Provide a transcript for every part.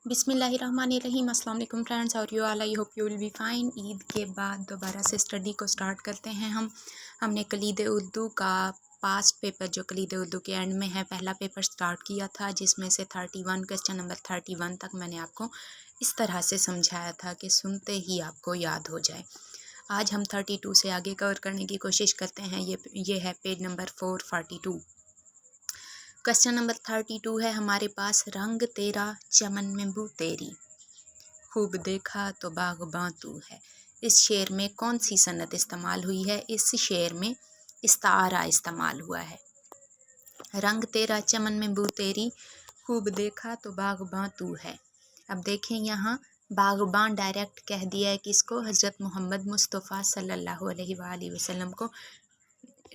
बिस्मिल्लाहिर्रहमानिर्रहीम। अस्सलाम वालेकुम फ्रेंड्स, और you all, I hope you will be fine. Eid के बाद दोबारा से स्टडी को स्टार्ट करते हैं हमने कलीद उर्दू का पास्ट पेपर, जो कलीद उर्दू के एंड में है, पहला पेपर स्टार्ट किया था, जिसमें से 31 क्वेश्चन नंबर 31 तक मैंने आपको इस तरह से समझाया था कि सुनते ही आपको याद हो जाए। आज हम 32 से आगे कवर करने की कोशिश करते हैं। ये है पेज नंबर 442। क्वेश्चन नंबर 32 है हमारे पास, रंग तेरा चमन में बू तेरी, खूब देखा तो बाग़बां तू है। इस शेर में कौन सी सनत इस्तेमाल हुई है? इस शेर में इस्तारा इस्तेमाल हुआ है। रंग तेरा चमन में बू तेरी, खूब देखा तो बाग़बां तू है। अब देखें, यहाँ बाग़बां डायरेक्ट कह दिया है किसको? हज़रत मोहम्मद मुस्तफ़ा सल्लल्लाहु अलैहि वसल्लम को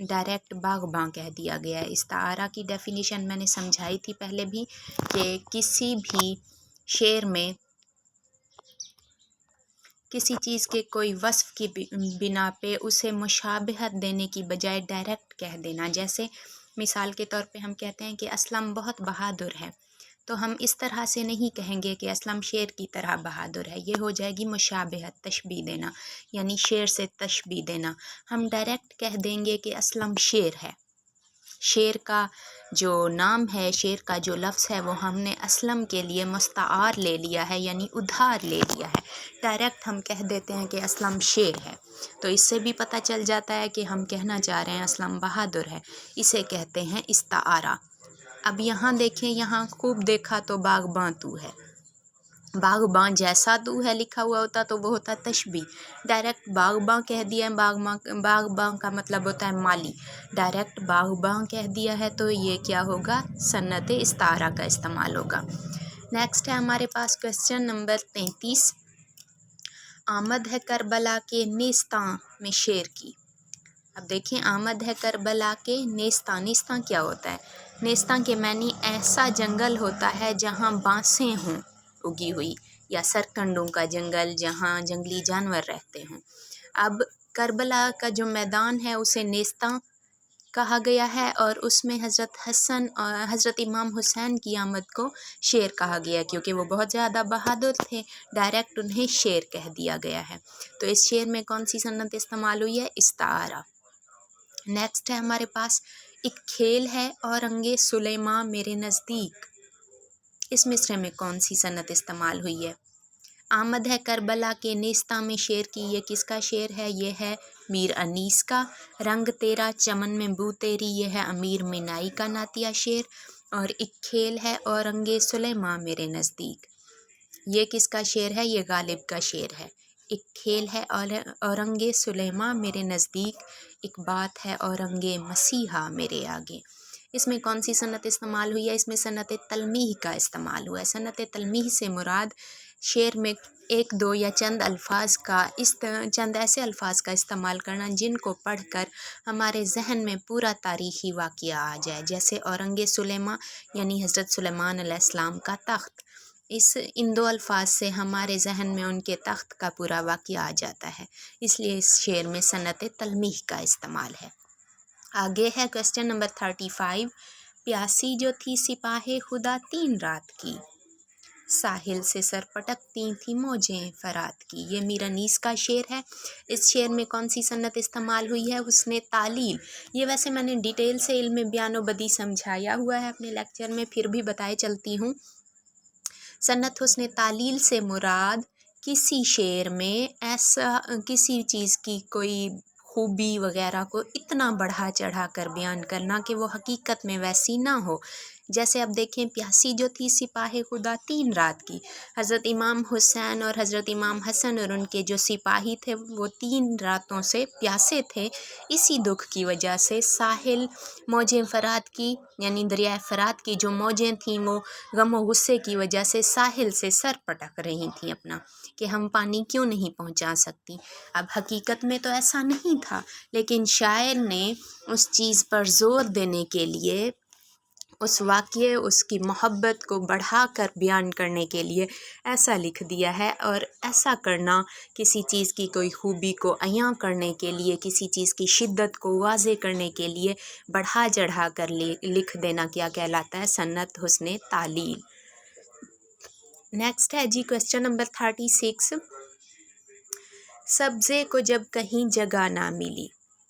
डायरेक्ट बाग़बां कह दिया गया है। इस्तारा की डेफिनेशन मैंने समझाई थी पहले भी, कि किसी भी शेर में किसी चीज़ के कोई वस्फ़ की बिना पे उसे मुशाबहत देने की बजाय डायरेक्ट कह देना। जैसे मिसाल के तौर पे हम कहते हैं कि असलम बहुत बहादुर है, तो हम इस तरह से नहीं कहेंगे कि असलम शेर की तरह बहादुर है। ये हो जाएगी मुशाबहत, तशबीह देना, यानी शेर से तशबीह देना। हम डायरेक्ट कह देंगे कि असलम शेर है। शेर का जो नाम है, शेर का जो लफ्ज़ है, वो हमने असलम के लिए मुस्तार ले लिया है, यानी उधार ले लिया है। डायरेक्ट हम कह देते हैं कि असलम शेर है, तो इससे भी पता चल जाता है कि हम कहना चाह रहे हैं असलम बहादुर है। इसे कहते हैं इस्तारा। अब यहाँ देखें, यहाँ खूब देखा तो बाग़बां तू है। बाग़बां जैसा तू है लिखा हुआ होता तो वो होता तशबीह। डायरेक्ट बाग़बां कह दिया है, बाग़बां का मतलब होता है माली। डायरेक्ट बाग़बां कह दिया है तो ये क्या होगा? सन्नत इस्तारा का इस्तेमाल होगा। नेक्स्ट है हमारे पास क्वेश्चन नंबर 33। आमद है करबला के नेस्तां में शेर की। अब देखिए, आमद है करबला के नेस्तां। नेस्तां क्या होता है? नेस्तां के मानी ऐसा जंगल होता है जहाँ बांसें हों उगी हुई, या सरकंडों का जंगल जहाँ जंगली जानवर रहते हों। अब करबला का जो मैदान है उसे नेस्तां कहा गया है, और उसमें हज़रत इमाम हुसैन की आमद को शेर कहा गया, क्योंकि वो बहुत ज़्यादा बहादुर थे। डायरेक्ट उन्हें शेर कह दिया गया है। तो इस शेर में कौन सी सन्नत इस्तेमाल हुई है? इस्तारा। नेक्स्ट है हमारे पास, एक खेल है औरंगे सुलेमा मेरे नज़दीक। इस मिसरे में कौन सी सन्नत इस्तेमाल हुई है? आमद है करबला के नेस्ता में शेर की, ये किसका शेर है? ये है मीर अनीस का। रंग तेरा चमन में बू तेरी, ये है अमीर मिनाई का नातिया शेर। और एक खेल है औरंगे सुलेमा मेरे नज़दीक, ये किसका शेर है? ये गालिब का शेर है। एक खेल है औरंगे सुलेमा मेरे नज़दीक, एक बात है औरंगे मसीहा मेरे आगे। इसमें कौन सी सन्नत इस्तेमाल हुई है? इसमें सन्नत तलमीह का इस्तेमाल हुआ है। सन्नत तलमीह से मुराद शेर में एक दो या चंद चंद ऐसे अल्फाज का इस्तेमाल करना जिनको पढ़कर हमारे जहन में पूरा तारीख़ी वाक़या आ जाए। जैसे औरंगे सुलेमा यानी हज़रत सुलेमान अलैहिस्सलाम का तख्त। इन दो अल्फाज से हमारे जहन में उनके तख्त का पूरा वाक़या आ जाता है, इसलिए इस शेर में सन्नत तलमीह का इस्तेमाल है। आगे है क्वेश्चन नंबर 35। प्यासी जो थी सिपाहे खुदा 3 रात की, साहिल से सर पटकती थी मौजें फरात की। ये मीर अनीस का शेर है। इस शेर में कौन सी सन्नत इस्तेमाल हुई है? हुस्ने तालील। ये वैसे मैंने डिटेल से इल्म बयान व बदी समझाया हुआ है अपने लेक्चर में, फिर भी बताए चलती हूँ। सन्नत हुस्ने तालील से मुराद किसी शेर में ऐसा किसी चीज़ की कोई खूबी वग़ैरह को इतना बढ़ा चढ़ा कर बयान करना कि वो हकीकत में वैसी ना हो। जैसे अब देखें, प्यासी जो थी सिपाही खुदा 3 रात की। हज़रत इमाम हुसैन और हज़रत इमाम हसन और उनके जो सिपाही थे वो 3 रातों से प्यासे थे। इसी दुख की वजह से साहिल मौजें फ़रात की, यानी दरिया फ़रात की जो मौजें थीं वो गम और गुस्से की वजह से साहिल से सर पटक रही थीं अपना, कि हम पानी क्यों नहीं पहुंचा सकती। अब हकीकत में तो ऐसा नहीं था, लेकिन शायर ने उस चीज़ पर ज़ोर देने के लिए, उस वाक़ये, उसकी मोहब्बत को बढ़ाकर बयान करने के लिए ऐसा लिख दिया है। और ऐसा करना किसी चीज़ की कोई खूबी को अयां करने के लिए, किसी चीज़ की शिद्दत को वाज़े करने के लिए बढ़ा चढ़ा कर लिख देना क्या कहलाता है? सन्नत हुस्ने तालील। नेक्स्ट है जी क्वेश्चन नंबर 36। सब्ज़े को जब कहीं जगह ना मिली,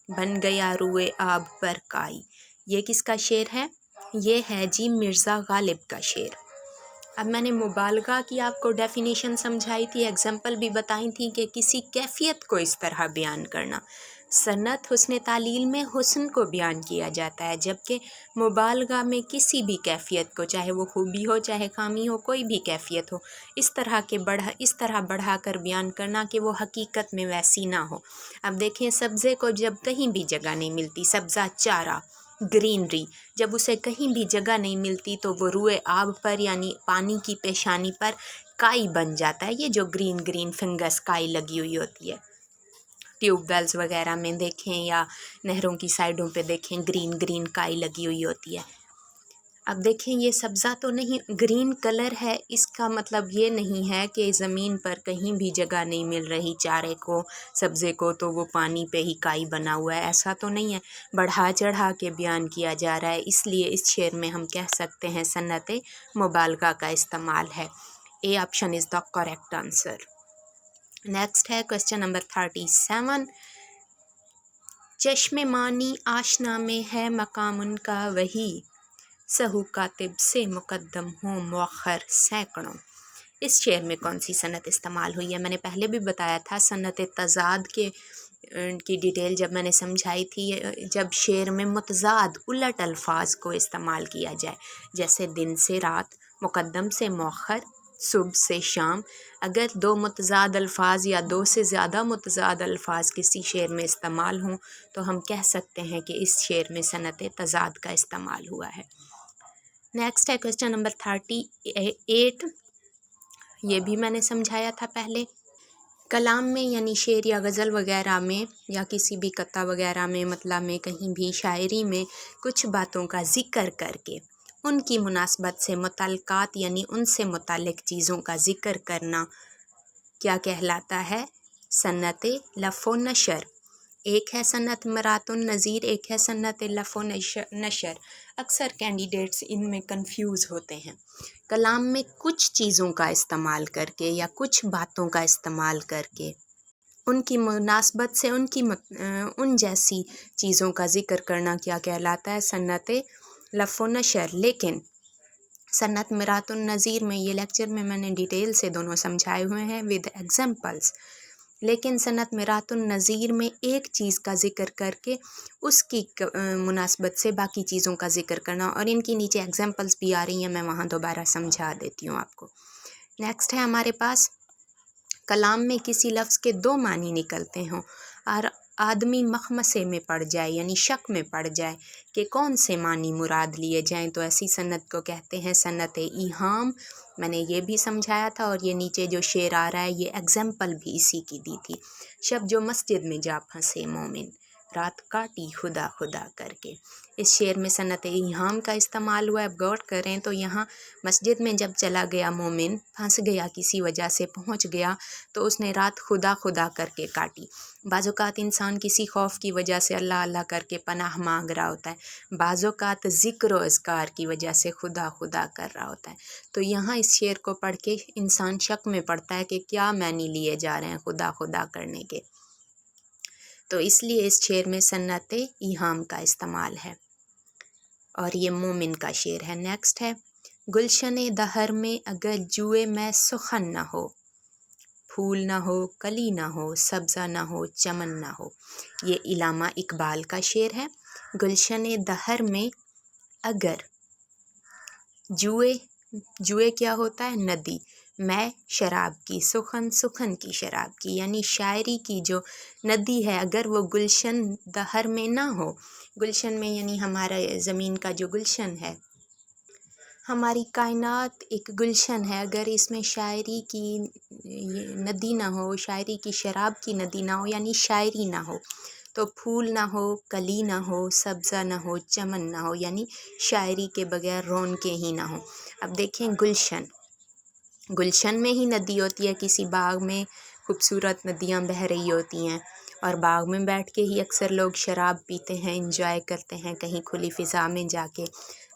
बन गया रुए आब पर काई। ये किसका शेर है? ये है जी मिर्ज़ा गालिब का शेर। अब मैंने मुबालगा की आपको डेफिनेशन समझाई थी, एग्जाम्पल भी बताई थी कि किसी कैफियत को इस तरह बयान करना। सन्नत हुस्न तालील में हुस्न को बयान किया जाता है, जबकि मुबालगा में किसी भी कैफियत को, चाहे वो खूबी हो चाहे खामी हो, कोई भी कैफियत हो, इस तरह बढ़ा कर बयान करना कि वो हकीकत में वैसी ना हो। अब देखें, सब्ज़े को जब कहीं भी जगह नहीं मिलती, सब्ज़ा चारा ग्रीनरी, जब उसे कहीं भी जगह नहीं मिलती तो वो रुए आब पर यानी पानी की पेशानी पर काई बन जाता है। ये जो ग्रीन ग्रीन फंगस काई लगी हुई होती है, ट्यूबवेल्स वगैरह में देखें या नहरों की साइडों पे देखें, ग्रीन ग्रीन काई लगी हुई होती है। अब देखें, ये सब्ज़ा तो नहीं, ग्रीन कलर है, इसका मतलब ये नहीं है कि ज़मीन पर कहीं भी जगह नहीं मिल रही चारे को, सब्ज़े को, तो वो पानी पे ही काई बना हुआ है, ऐसा तो नहीं है। बढ़ा चढ़ा के बयान किया जा रहा है, इसलिए इस शेर में हम कह सकते हैं सन्नत मुबालगा का इस्तेमाल है। ए option is the correct answer. Next है क्वेश्चन नंबर 37। चश्मे मानी आशना में है मकाम उनका वही, सहू कातिब से मुकद्दम हो मौखर सैकड़ों। इस शेर में कौन सी सनत इस्तेमाल हुई है? मैंने पहले भी बताया था, सनत तज़ाद की डिटेल जब मैंने समझाई थी, जब शेर में मुतज़ाद उलट अल्फाज को इस्तेमाल किया जाए, जैसे दिन से रात, मुकद्दम से मौखर, सुबह से शाम। अगर दो मुतज़ाद अल्फाज या दो से ज़्यादा मुतज़ाद अल्फाज किसी शेर में इस्तेमाल हों तो हम कह सकते हैं कि इस शेर में सनत तज़ाद का इस्तेमाल हुआ है। नेक्स्ट है क्वेश्चन नंबर 38। ये भी मैंने समझाया था पहले। कलाम में यानी शेर या गज़ल वगैरह में या किसी भी कत्ता वगैरह में, मतलब में, कहीं भी शायरी में कुछ बातों का ज़िक्र करके उनकी मुनासबत से मुतल्लक़ात यानी उनसे मुतल्लिक़ चीज़ों का ज़िक्र करना क्या कहलाता है? सन्नत लफ़ व नशर। एक है सन्नत मरातुन नज़ीर, एक है सन्नत लफ़ व नशर। अक्सर कैंडिडेट्स इनमें कंफ्यूज होते हैं। कलाम में कुछ चीज़ों का इस्तेमाल करके या कुछ बातों का इस्तेमाल करके उनकी मुनासबत से उन जैसी चीज़ों का ज़िक्र करना क्या कहलाता है? सन्नत लफ़ व नशर। लेकिन सन्नत मिरातुन नज़ीर में, ये लेक्चर में मैंने डिटेल से दोनों समझाए हुए हैं विद एग्जाम्पल्स। लेकिन सन्नत मिरातुन नज़ीर में एक चीज़ का ज़िक्र करके उसकी मुनासबत से बाकी चीज़ों का ज़िक्र करना, और इनकी नीचे एग्जाम्पल्स भी आ रही हैं, मैं वहाँ दोबारा समझा देती हूँ आपको। नेक्स्ट है हमारे पास, कलाम में किसी लफ्ज़ के दो मानी निकलते हों और आदमी मखमसे में पड़ जाए यानी शक में पड़ जाए कि कौन से मानी मुराद लिए जाएं, तो ऐसी सन्नत को कहते हैं सन्नत ईहाम। मैंने ये भी समझाया था, और ये नीचे जो शेर आ रहा है ये एग्जाम्पल भी इसी की दी थी। शब जो मस्जिद में जा फंसे मोमिन, रात काटी खुदा खुदा करके। इस शेर में सन्नत ईहाम का इस्तेमाल हुआ है। अब गौर करें तो यहाँ मस्जिद में जब चला गया मोमिन, फंस गया, किसी वजह से पहुँच गया, तो उसने रात खुदा खुदा करके काटी। बाज़ौक़ात इंसान किसी खौफ की वजह से अल्लाह अल्लाह करके पनाह मांग रहा होता है, बाज़ौक़ात ज़िक्र व अज़कार की वजह से खुदा खुदा कर रहा होता है। तो यहाँ इस शेर को पढ़ के इंसान शक में पड़ता है कि क्या मानी लिए जा रहे हैं खुदा खुदा करने के, तो इसलिए इस शेर में सन्नत ईहाम का इस्तेमाल है, और ये मोमिन का शेर है। नेक्स्ट है, गुलशन दहर में अगर जुए में सुखन न हो, फूल ना हो कली ना हो सब्ज़ा ना हो चमन ना हो। ये इलामा इकबाल का शेर है। गुलशन दहर में अगर, जुए क्या होता है? नदी, मैं शराब की, सुखन सुखन की शराब की, यानी शायरी की जो नदी है, अगर वो गुलशन दहर में ना हो, गुलशन में यानी हमारा ज़मीन का जो गुलशन है, हमारी कायनात एक गुलशन है, अगर इसमें शायरी की नदी ना हो, शायरी की शराब की नदी ना हो, यानी शायरी ना हो, तो फूल ना हो, कली ना हो, सब्ज़ा ना हो, चमन ना हो, यानी शायरी के बगैर रौनकें ही ना हो। अब देखें, गुलशन में ही नदी होती है, किसी बाग में खूबसूरत नदियाँ बह रही होती हैं, और बाग में बैठ के ही अक्सर लोग शराब पीते हैं, इंजॉय करते हैं कहीं खुली फ़िज़ा में जाके।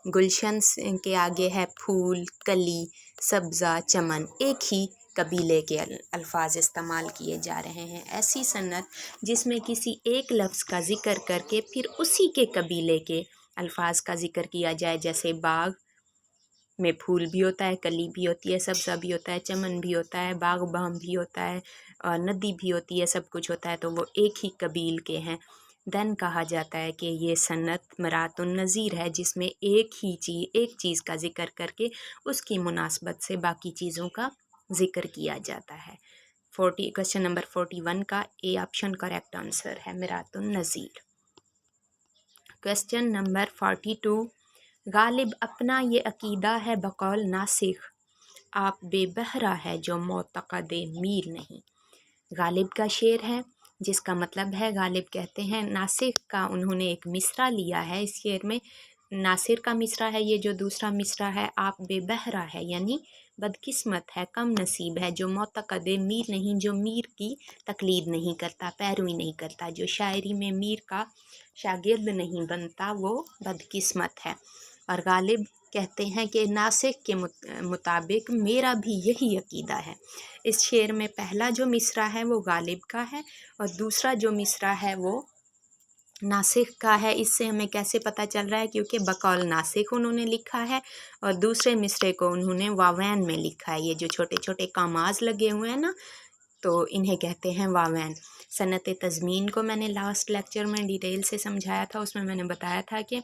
गुलशन के आगे है फूल, कली, सब्ज़ा, चमन। एक ही कबीले के अल्फाज इस्तेमाल किए जा रहे हैं। ऐसी सन्नत जिसमें किसी एक लफ्ज़ का ज़िक्र करके फिर उसी के कबीले के अल्फाज का ज़िक्र किया जाए, जैसे बाग में फूल भी होता है, कली भी होती है, सब्ज़ा भी होता है, चमन भी होता है, बागबान भी होता है, और नदी भी होती है, सब कुछ होता है, तो वो एक ही कबील के हैं। देन कहा जाता है कि ये सन्नत मरातुन नज़ीर है, जिसमें एक चीज़ का ज़िक्र करके उसकी मुनासबत से बाकी चीज़ों का ज़िक्र किया जाता है। क्वेश्चन नंबर 41 का ए ऑप्शन करेक्ट आंसर है, मरातुन नज़ीर। क्वेश्चन नंबर 42, गालिब अपना ये अकीदा है बकौल नासिख, आप बेबहरा है जो मोतक़दे मीर नहीं। गालिब का शेर है, जिसका मतलब है, गालिब कहते हैं, नासिर का उन्होंने एक मिसरा लिया है इस शेर में। नासिर का मिसरा है ये, जो दूसरा मिसरा है, आप बेबहरा है यानी बदकिस्मत है, कम नसीब है, जो मोतक़दे मीर नहीं, जो मीर की तकलीद नहीं करता, पैरवी नहीं करता, जो शायरी में मीर का शागिर्द नहीं बनता, वो बदकिस्मत है। और गालिब कहते हैं कि नासिर के मुताबिक मेरा भी यही अकीदा है। इस शेर में पहला जो मिसरा है वो गालिब का है और दूसरा जो मिसरा है वो नासिख का है। इससे हमें कैसे पता चल रहा है, क्योंकि बकौल नासिख उन्होंने लिखा है और दूसरे मिसरे को उन्होंने वावैन में लिखा है। ये जो छोटे छोटे कामाज लगे हुए हैं ना, तो इन्हें कहते हैं वावैन। सनत तज़मीन को मैंने लास्ट लेक्चर में डिटेल से समझाया था, उसमें मैंने बताया था कि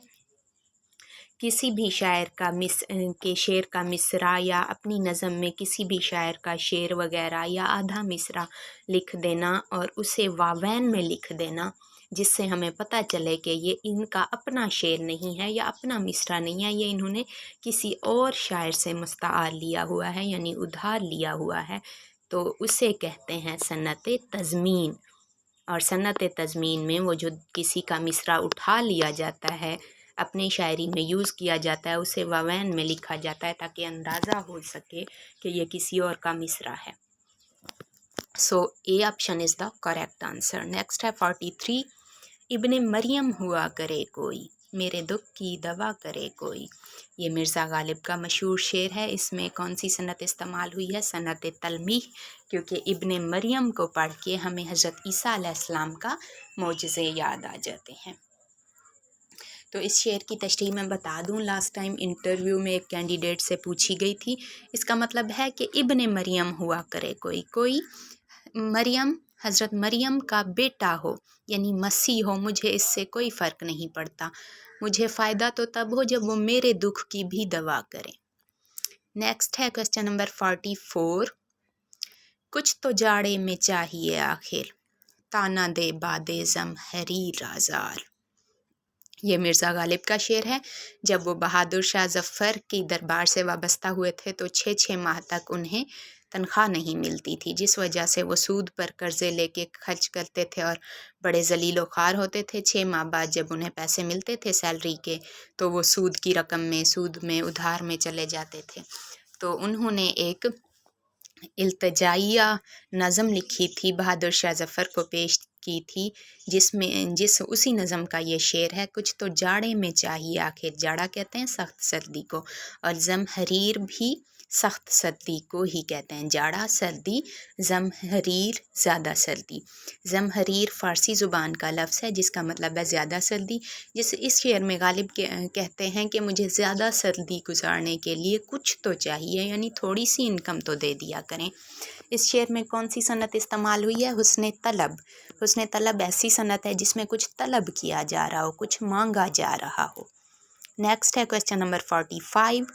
किसी भी शायर के शेर का मिसरा या अपनी नज़म में किसी भी शायर का शेर वगैरह या आधा मिसरा लिख देना और उसे वावैन में लिख देना, जिससे हमें पता चले कि ये इनका अपना शेर नहीं है या अपना मिसरा नहीं है, ये इन्होंने किसी और शायर से मुस्तआर लिया हुआ है यानी उधार लिया हुआ है, तो उसे कहते हैं सन्नत तज़मीन। और सन्नत तज़मीन में वो जो किसी का मिसरा उठा लिया जाता है, अपनी शायरी में यूज़ किया जाता है, उसे वावैन में लिखा जाता है ताकि अंदाज़ा हो सके कि ये किसी और का मिसरा है। So a option is the correct answer. Next है 43, इब्ने मरियम हुआ करे कोई, मेरे दुख की दवा करे कोई। ये मिर्ज़ा गालिब का मशहूर शेर है। इसमें कौन सी सनत इस्तेमाल हुई है? सनत तलमीह, क्योंकि इब्ने मरियम को पढ़ के हमें हज़रत ईसा अलैहिस्सलाम का मोजज़े याद आ जाते हैं। तो इस शेर की तशरीह मैं बता दूं, लास्ट टाइम इंटरव्यू में एक कैंडिडेट से पूछी गई थी। इसका मतलब है कि इब्ने मरियम हुआ करे कोई मरियम, हज़रत मरियम का बेटा हो यानी मसीह हो, मुझे इससे कोई फ़र्क नहीं पड़ता, मुझे फ़ायदा तो तब हो जब वो मेरे दुख की भी दवा करे। नेक्स्ट है क्वेश्चन नंबर 44, कुछ तो जाड़े में चाहिए आखिर, ताना दे बादे ज़म हरीर आज़ार। ये मिर्ज़ा गालिब का शेर है। जब वो बहादुर शाह ज़फ़र की दरबार से वाबस्ता हुए थे तो 6-6 माह तक उन्हें तनख्वाह नहीं मिलती थी, जिस वजह से वो सूद पर कर्ज़े लेके खर्च करते थे और बड़े ज़लील व ख़ार होते थे। 6 माह बाद जब उन्हें पैसे मिलते थे सैलरी के, तो वो सूद की रकम में, सूद में, उधार में चले जाते थे। तो उन्होंने एक इल्तिजाइया नज़म लिखी थी, बहादुर शाह ज़फ़र को पेश की थी, उसी नज़म का ये शेर है, कुछ तो जाड़े में चाहिए आखिर। जाड़ा कहते हैं सख्त सर्दी को, और ज़महरीर भी सख्त सर्दी को ही कहते हैं। जाड़ा सर्दी, ज़महरीर ज़्यादा सर्दी। ज़महरीर फ़ारसी ज़ुबान का लफ्ज़ है जिसका मतलब है ज़्यादा सर्दी। इस शेर में गालिब कहते हैं कि मुझे ज़्यादा सर्दी गुजारने के लिए कुछ तो चाहिए, यानी थोड़ी सी इनकम तो दे दिया करें। इस शेर में कौन सी सनत इस्तेमाल हुई है? हुस्न तलब। हुस्न तलब ऐसी सनत है जिसमें कुछ तलब किया जा रहा हो, कुछ मांगा जा रहा हो। नेक्स्ट है क्वेश्चन नंबर 45,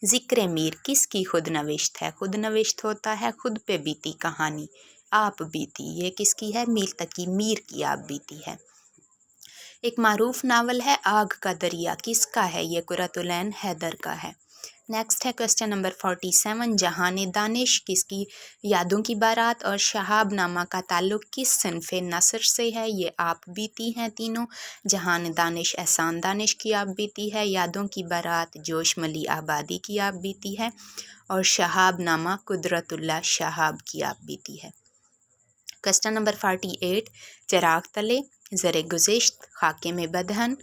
ज़िक्र मीर किसकी खुद नविश्त है? खुद नविश्त होता है खुद पे बीती कहानी, आप बीती। ये किसकी है? मीर तकी मीर की आप बीती है। एक मारूफ नावल है आग का दरिया, किसका है? ये कुरतुल ऐन हैदर का है। नेक्स्ट है क्वेश्चन नंबर 47, जहान दानिश किसकी यादों की बारात और शहाब नामा का ताल्लुक़ किस सिन्फ़े नसर से है? ये आप बीती हैं तीनों। जहान दानिश एहसान दानिश की आप बीती है, यादों की बारात जोश मली आबादी की आप बीती है, और शहाब नामा कुदरतुल्लाह शहाब की आप बीती है। क्वेश्चन नंबर 48, चिराग तले ज़र गुज़िश्त, खाके में बदहन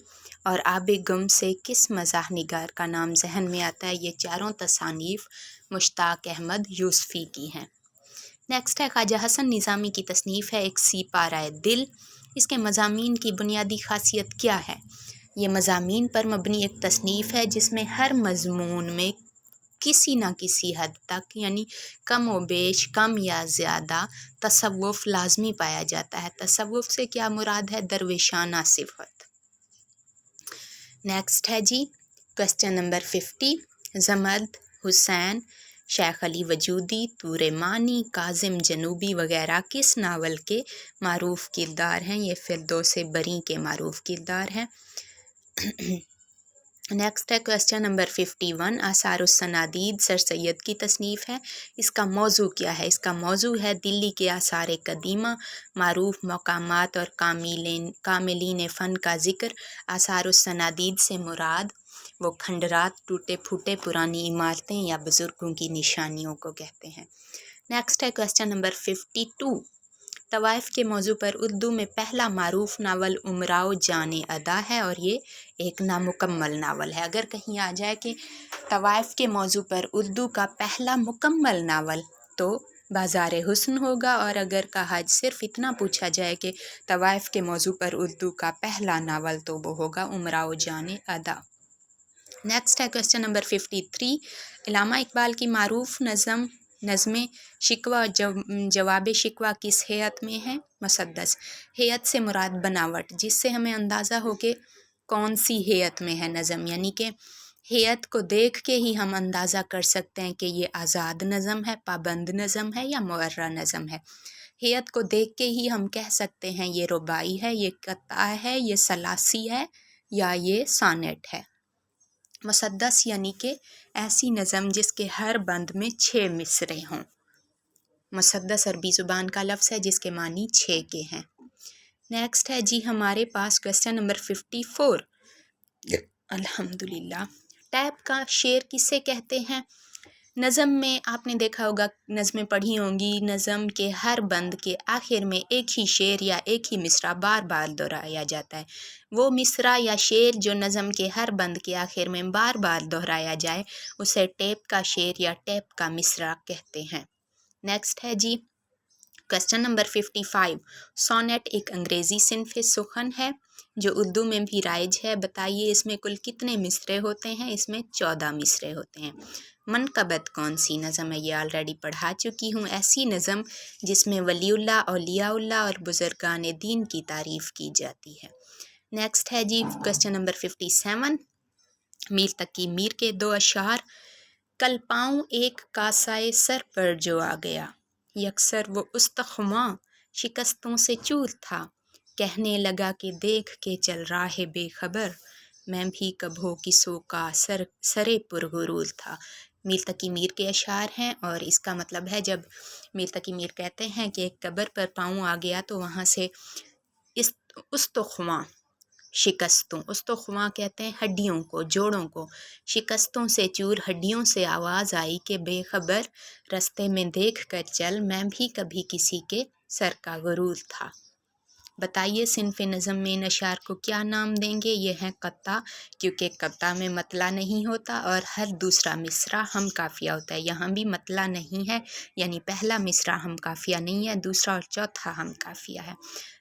और आब गुम से किस मज़ाह निगार का नाम जहन में आता है। ये चारों तसानीफ़ मुश्ताक अहमद यूसुफ़ी की हैं। नेक्स्ट है ख्वाजा हसन निज़ामी की तसनीफ़ है एक सिपाराए दिल। इसके मज़ामीन की बुनियादी ख़ासियत क्या है? ये मज़ामीन पर मबनी एक तसनीफ़ है जिसमें हर मज़मून में किसी न किसी हद तक यानी कम व बेश, कम या ज़्यादा तसव्वुफ़ लाज़मी पाया जाता है। तसव्वुफ़ से क्या मुराद है? दरवेशाना सिफ़त। नेक्स्ट है जी क्वेश्चन नंबर 50। ज़मद, हुसैन, शेख अली वजूदी, तूरे मानी, काज़िम जनूबी वग़ैरह किस नावल के मारूफ़ किरदार हैं? ये फिरदौस बरी के मारूफ़ किरदार हैं। नेक्स्ट है क्वेश्चन नंबर 51। आसारुस्सनादीद सर सैयद की तसनीफ़ है। इसका मौजू क्या है? इसका मौजू है दिल्ली के आसार कदीमा, मारूफ मकामात और कामिलीन फ़न का ज़िक्र। आसारुस्सनादीद से मुराद वो खंडरात, टूटे फूटे पुरानी इमारतें या बुज़ुर्गों की निशानियों को कहते हैं। नेक्स्ट है क्वेश्चन नंबर 52। तवाइफ के मौजू पर उर्दू में पहला मारूफ नावल उमराव जाने अदा है और ये एक नामुकम्मल नावल है। अगर कहीं आ जाए कि तवाइफ के मौजू पर उर्दू का पहला मुकम्मल नावल तो बाज़ार हुस्न होगा, और अगर कहा सिर्फ इतना पूछा जाए कि तवाइफ के मौजू पर उर्दू का पहला नावल तो वो होगा उमराव जाने अदा। नेक्स्ट है क्वेश्चन नंबर 53। इलामा इकबाल की मारूफ नज़्म शिकवा और जवाब शिकवा किस हैत में है? मुसद्दस। हैत से मुराद बनावट, जिससे हमें अंदाज़ा हो कि कौन सी हैत में है नज़म, यानी कि हैत को देख के ही हम अंदाज़ा कर सकते हैं कि ये आज़ाद नज़म है, पाबंद नज़म है या मुअर्रा नज़म है। हैत को देख के ही हम कह सकते हैं ये रुबाई है, ये कत्ता है, ये सलासी है या ये सानेट है। मुसद्दस यानी कि ऐसी नज़म जिसके हर बंद में 6 मिसरे हों। मुसद्दस अरबी ज़ुबान का लफ्ज़ है जिसके मानी 6 के हैं। नेक्स्ट है जी हमारे पास क्वेश्चन नंबर 54। अल्हम्दुलिल्लाह। टैप का शेर किसे कहते हैं? नज़म में आपने देखा होगा, नज़में पढ़ी होंगी, नज़म के हर बंद के आखिर में एक ही शेर या एक ही मिसरा बार बार दोहराया जाता है। वो मिसरा या शेर जो नज़म के हर बंद के आखिर में बार बार दोहराया जाए उसे टैप का शेर या टैप का मिसरा कहते हैं। नेक्स्ट है जी क्वेश्चन नंबर 55। सोनेट एक अंग्रेज़ी सिन्फ़ सुखन है जो उर्दू में भी राइज है। बताइए इसमें कुल कितने मिसरे होते हैं? इसमें 14 मिसरे होते हैं। मनक़बत कौन सी नज़म है? ये ऑलरेडी पढ़ा चुकी हूँ। ऐसी नज़म जिसमें वलीउल्लाह, औलियाउल्लाह और बुज़ुर्गान दीन की तारीफ़ की जाती है। नेक्स्ट है जी क्वेश्चन नंबर 57। मीर तकी मीर के 2 अशार। कल पाऊँ एक कासाए सर पर जो आ गया, यकसर वो उस्तख्वां शिकस्तों से चूर था, कहने लगा कि देख के चल रहा है बेखबर, मैं भी कभो किसों का सरे पुरगुरूर था। मीर तकी मीर के अशार हैं और इसका मतलब है जब मीर तकी मीर कहते हैं कि एक कब्र पर पाँव आ गया तो वहाँ से इस उस्तख्वां शिकस्तों, उस्तख्वां कहते हैं हड्डियों को, जोड़ों को, शिकस्तों से चूर हड्डियों से आवाज़ आई कि बेखबर रास्ते में देख कर चल, मैं भी कभी किसी के सर का गुरूर था। बताइए सिन्फ़ नज़म में इन अशार को क्या नाम देंगे? ये है कत्ता, क्योंकि कत्ता में मतला नहीं होता और हर दूसरा मिसरा हम काफ़िया होता है। यहाँ भी मतला नहीं है, यानी पहला मिसरा हम काफ़िया नहीं है, दूसरा और चौथा हम काफ़िया है।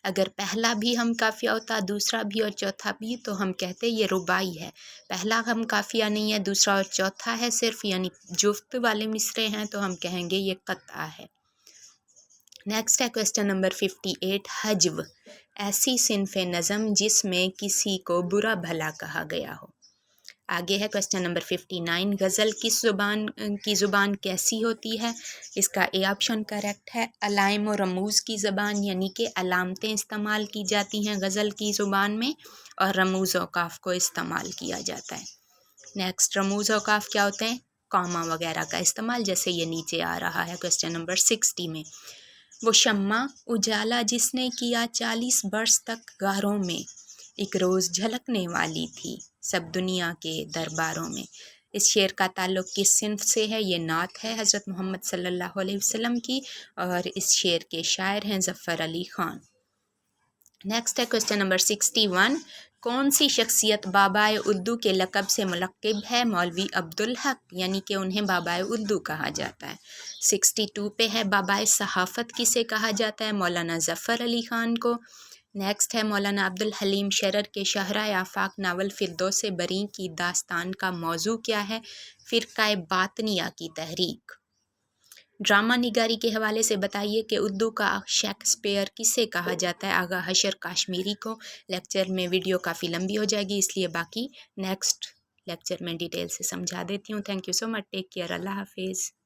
अगर पहला भी हम काफ़िया होता, दूसरा भी और चौथा भी, तो हम कहते ये रुबाई है। पहला हम काफ़िया नहीं है, दूसरा और चौथा है सिर्फ, यानी जुफ्त वाले मिसरे हैं, तो हम कहेंगे ये कत्ता है। नेक्स्ट है क्वेश्चन नंबर 58। हज्व ऐसी सिन्फ़ नज़म जिसमें किसी को बुरा भला कहा गया हो। आगे है क्वेश्चन नंबर 59। गज़ल किस ज़ुबान कैसी होती है? इसका ए ऑप्शन करेक्ट है। अलाइम और रमूज़ की ज़बान, यानी कि अलामतें इस्तेमाल की जाती हैं गज़ल की ज़ुबान में, और रमूज़ औकाफ़ को इस्तेमाल किया जाता है। नेक्स्ट रमूज़ औकाफ़ क्या होते हैं? कॉमा वगैरह का इस्तेमाल, जैसे ये नीचे आ रहा है क्वेश्चन नंबर 60 में। वो शम्मा उजाला जिसने किया 40 बरस तक गारों में, एक रोज़ झलकने वाली थी सब दुनिया के दरबारों में। इस शेर का ताल्लुक़ किस सिन्फ़ से है? ये नात है हज़रत मोहम्मद सल्लल्लाहु अलैहि वसल्लम की, और इस शेर के शायर हैं ज़फ़र अली ख़ान। نیکسٹ ہے کویشچن نمبر 61، کون سی شخصیت بابائے اردو کے لقب سے ملقب ہے؟ مولوی عبدالحق، یعنی کہ انہیں بابائے اردو کہا جاتا ہے۔ 62 پہ ہے، بابائے صحافت کسے کہا جاتا ہے؟ مولانا ظفر علی خان کو۔ نیکسٹ ہے، مولانا عبدالحلیم شرر کے شاہراہ آفاق ناول فردوس بریں کی داستان کا موضوع کیا ہے؟ فرقہ باطنیہ کی تحریک۔ ڈرامہ نگاری کے حوالے سے بتائیے کہ اردو کا شیکسپیئر کسے کہا جاتا ہے؟ آغا حشر کاشمیری کو۔ لیکچر میں ویڈیو کافی لمبی ہو جائے گی، اس لیے باقی نیکسٹ لیکچر میں ڈیٹیل سے سمجھا دیتی ہوں۔ Thank you so much, take care, اللہ حافظ۔